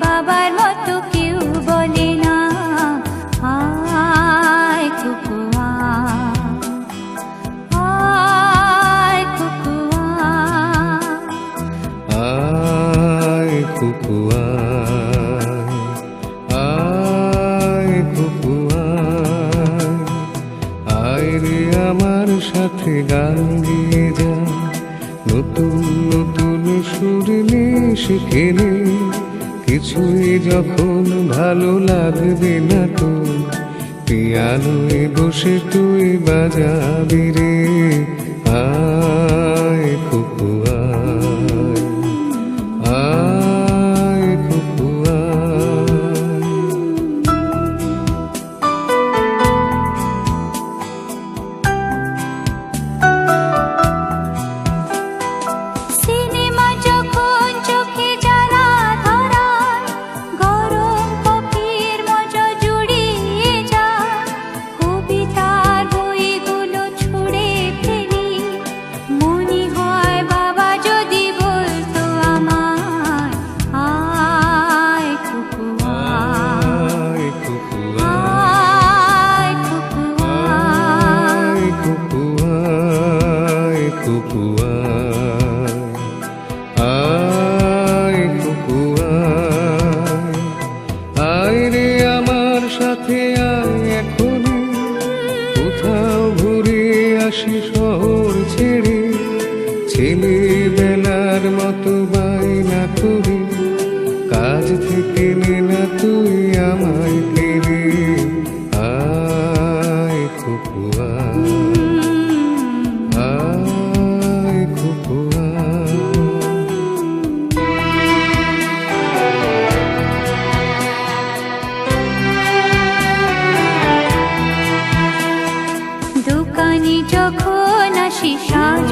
বাবার মতো কেউ বলে না। আয় কুকু আয়, কুকু আয় কুকু আয় কুকু আয় রে আমার সাথে গান গিয়ে যা, নতুন নতুন সুর নিয়ে শিখে নে। কিছুই যখন ভালো লাগবে না তো, পিয়ানোয় বসে তুই বাজাবি রে। আয় কুকু আয় কুকু সিনেমা যখন চোখে জ্বালা ধরায়, গরম কফির মজা জুড়িয়ে যায়। কবিতার বইগুলো ছুঁড়ে ফেলি, মনে হয় বাবা যদি বলতো আমায়। আয় কুকু আয় কুকু আয়, কুকু আয় কুকু আয় কুকু আয় কুকু আয় রে আমার সাথে আয় এখনই, কোথাও ঘুরে আসি শহর ছেড়ে। ছেলেবেলার মতো বায়না করি, কাজ থেকে নে না তুই আমায় ফিরে। আয় কুকু আয় কুকু দোকানে যখন আসি সাজ